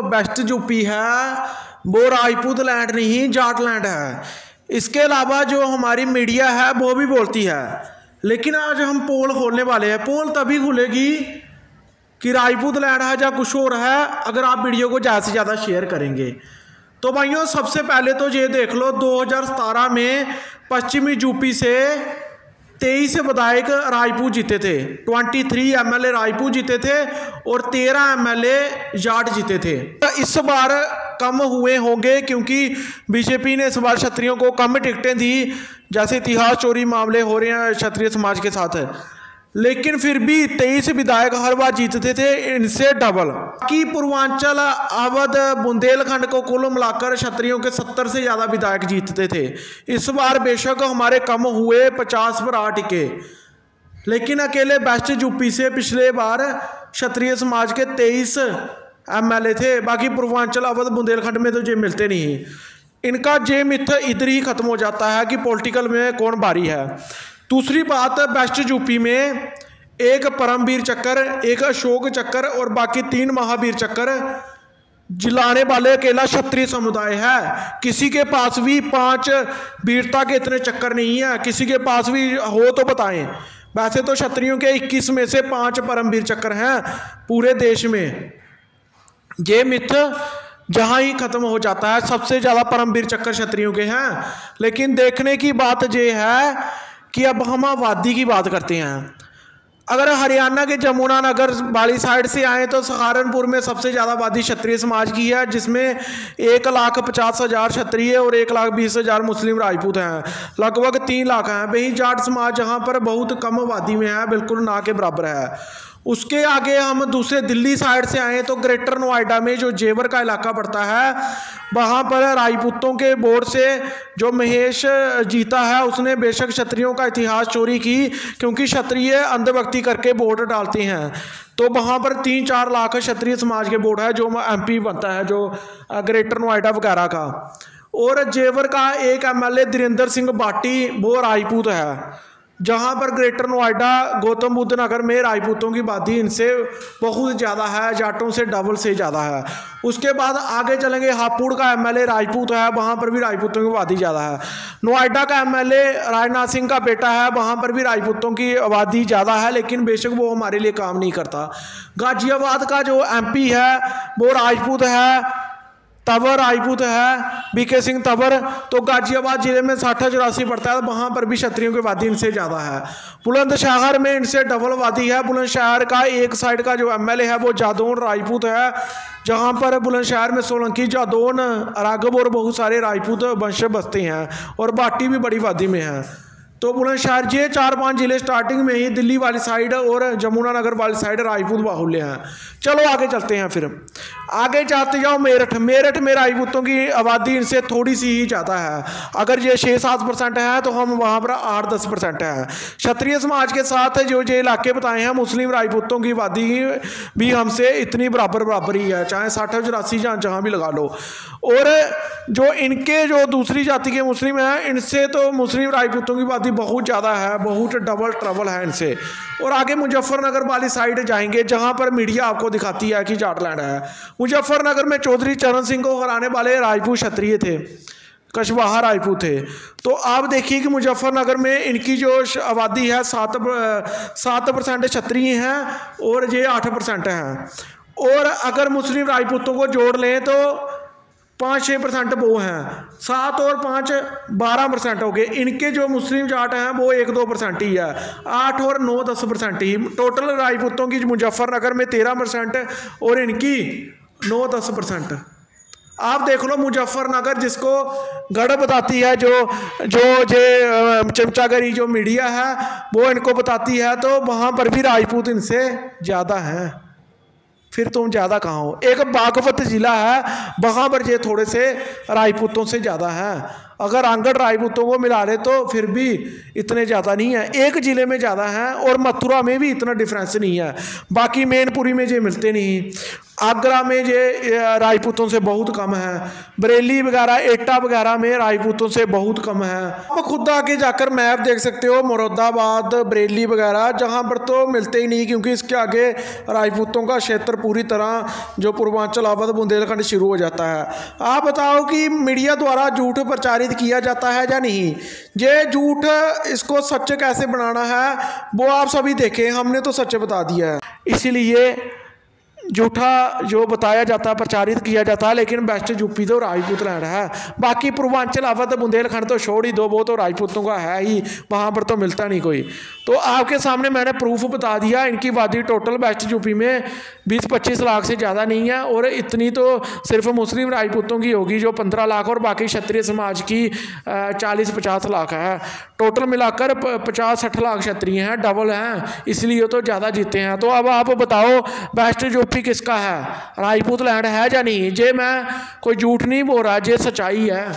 Best UP है वो Rajput land नहीं जाट लैंड है। इसके अलावा जो हमारी मीडिया है वो भी बोलती है, लेकिन आज हम पोल खोलने वाले हैं। पोल तभी खुलेगी कि राजपूत लैंड है या कुछ और है अगर आप वीडियो को ज़्यादा से ज़्यादा शेयर करेंगे। तो भाइयों सबसे पहले तो ये देख लो 2017 में पश्चिमी यूपी से 23 विधायक राजपूत जीते थे, 23 MLA राजपूत जीते थे और 13 MLA जाट जीते थे। इस बार कम हुए होंगे क्योंकि बीजेपी ने इस बार क्षत्रियों को कम टिकटें दी, जैसे इतिहास चोरी मामले हो रहे हैं क्षत्रिय समाज के साथ है। लेकिन फिर भी 23 विधायक हर बार जीतते थे, इनसे डबल। कि पूर्वांचल अवध बुंदेलखंड को कुल मिलाकर क्षत्रियों के 70 से ज़्यादा विधायक जीतते थे। इस बार बेशक हमारे कम हुए, 50 पर 8 टिके, लेकिन अकेले बेस्ट यूपी से पिछले बार क्षत्रिय समाज के 23 MLA थे। बाकी पूर्वांचल अवध बुंदेलखंड में तो ये मिलते नहीं। इनका जे मिथ इधर ही खत्म हो जाता है कि पॉलिटिकल में कौन भारी है। दूसरी बात, बेस्ट यूपी में एक परमवीर चक्कर, एक अशोक चक्कर और बाकी 3 महावीर चक्कर जिलाने वाले अकेला क्षत्रिय समुदाय है। किसी के पास भी 5 वीरता के इतने चक्कर नहीं है, किसी के पास भी हो तो बताएं। वैसे तो क्षत्रियों के 21 में से 5 परमवीर चक्कर हैं पूरे देश में। ये मिथ जहाँ ही खत्म हो जाता है। सबसे ज़्यादा परमवीर चक्कर क्षत्रियों के हैं। लेकिन देखने की बात ये है कि अब हम आबादी की बात करते हैं। अगर हरियाणा के जमुनानगर वाली साइड से आए तो सहारनपुर में सबसे ज़्यादा आबादी क्षत्रिय समाज की है, जिसमें 1,50,000 क्षत्रिय और 1,20,000 मुस्लिम राजपूत हैं। लगभग 3 लाख हैं। वहीं जाट समाज जहाँ पर बहुत कम आबादी में है, बिल्कुल ना के बराबर है। उसके आगे हम दूसरे दिल्ली साइड से आए तो ग्रेटर नोएडा में जो जेवर का इलाका पड़ता है, वहाँ पर राजपूतों के बोर्ड से जो महेश जीता है उसने बेशक क्षत्रियों का इतिहास चोरी की, क्योंकि क्षत्रिय अंधभक्ति करके वोट डालते हैं। तो वहाँ पर 3-4 लाख क्षत्रिय समाज के वोट है जो MP बनता है, जो ग्रेटर नोएडा वगैरह का। और जेवर का एक MLA धीरेन्द्र सिंह बाटी वो राजपूत है, जहाँ पर ग्रेटर नोएडा गौतम बुद्ध नगर में राजपूतों की आबादी इनसे बहुत ज़्यादा है, जाटों से डबल से ज़्यादा है। उसके बाद आगे चलेंगे, हापुड़ का MLA राजपूत है, वहाँ पर भी राजपूतों की आबादी ज़्यादा है। नोएडा का MLA राजनाथ सिंह का बेटा है, वहाँ पर भी राजपूतों की आबादी ज़्यादा है, लेकिन बेशक वो हमारे लिए काम नहीं करता। गाजियाबाद का जो MP है वो राजपूत है, तवर राजपूत है, BK सिंह तवर। तो गाजियाबाद जिले में 60-84 पड़ता है, वहाँ पर भी क्षत्रियों की आबादी इनसे ज़्यादा है। बुलंदशहर में इनसे डबल आबादी है। बुलंदशहर का एक साइड का जो MLA है वो जादौन राजपूत है, जहाँ पर बुलंदशहर में सोलंकी, जादौन, राघव और बहुत सारे राजपूत वंश बसते हैं और बाटी भी बड़ी आबादी में है। तो बुलंदशहर ये 4-5 जिले स्टार्टिंग में ही दिल्ली वाली साइड और जमुनानगर वाली साइड राजपूत बाहुल्य हैं। चलो आगे चलते हैं। फिर आगे जाते जाओ मेरठ में राजपूतों की आबादी इनसे थोड़ी सी ही ज़्यादा है। अगर ये 6-7% है तो हम वहाँ पर 8-10% हैं। क्षत्रिय समाज के साथ जो ये इलाके बताए हैं, मुस्लिम राजपूतों की आबादी भी हमसे इतनी बराबर ही है, चाहे 60-84 जहाँ भी लगा लो। और जो इनके जो दूसरी जाति के मुस्लिम हैं, इनसे तो मुस्लिम राजपूतों की आबादी बहुत ज़्यादा है, बहुत डबल ट्रबल है इनसे। और आगे मुजफ्फरनगर वाली साइड जाएंगे, जहाँ पर मीडिया आपको दिखाती है कि जाटलैंड है। मुजफ्फरनगर में चौधरी चरण सिंह को हराने वाले राजपूत क्षत्रिय थे, कछवाहा राजपूत थे। तो आप देखिए कि मुजफ्फरनगर में इनकी जो आबादी है 7% क्षत्रिय हैं और ये 8% हैं। और अगर मुस्लिम राजपूतों को जोड़ लें तो 5-6% वो हैं, 7 और 5 12% हो गए। इनके जो मुस्लिम जाट हैं वो 1-2% ही है, 8 और 9-10% ही। टोटल राजपूतों की मुजफ्फरनगर में 13% और इनकी 9-10%। आप देख लो मुजफ्फरनगर जिसको गढ़ बताती है, जो चमचागरी जो मीडिया है वो इनको बताती है, तो वहाँ पर भी राजपूत इनसे ज़्यादा हैं। फिर तुम ज़्यादा कहाँ हो। एक बागपत ज़िला है, वहाँ पर ये थोड़े से राजपूतों से ज़्यादा है। अगर आंगड़ राजपूतों को मिला ले तो फिर भी इतने ज़्यादा नहीं है, एक ज़िले में ज़्यादा हैं और मथुरा में भी इतना डिफरेंस नहीं है। बाकी मैनपुरी में ये मिलते नहीं, आगरा में ये राजपूतों से बहुत कम है, बरेली वगैरह एटा वगैरह में राजपूतों से बहुत कम है। आप खुद आके जाकर मैप देख सकते हो, मुरादाबाद बरेली वगैरह जहाँ पर तो मिलते ही नहीं, क्योंकि इसके आगे राजपूतों का क्षेत्र पूरी तरह जो पूर्वांचल अवध बुंदेलखंड शुरू हो जाता है। आप बताओ कि मीडिया द्वारा झूठ प्रचारित किया जाता है या नहीं? ये झूठ इसको सच कैसे बनाना है वो आप सभी देखें, हमने तो सच बता दिया है। इसीलिए झूठा जो बताया जाता है प्रचारित किया जाता है, लेकिन बेस्ट यूपी तो राजपूत लैंड है। बाकी पूर्वांचल अवध बुंदेलखंड तो छोड़ ही दो, वो तो राजपूतों का है ही, वहाँ पर तो मिलता नहीं कोई। तो आपके सामने मैंने प्रूफ बता दिया, इनकी आबादी टोटल वेस्ट यूपी में 20-25 लाख से ज़्यादा नहीं है, और इतनी तो सिर्फ मुस्लिम राजपूतों की होगी जो 15 लाख, और बाकी क्षत्रिय समाज की 40-50 लाख है। टोटल मिलाकर 50-60 लाख क्षत्रिय हैं, डबल हैं, इसलिए तो ज़्यादा जीते हैं। तो अब आप बताओ वेस्ट यूपी किसका है, राजपूत लैंड है या नहीं? जे मैं कोई झूठ नहीं बोल रहा, जे सच्चाई है।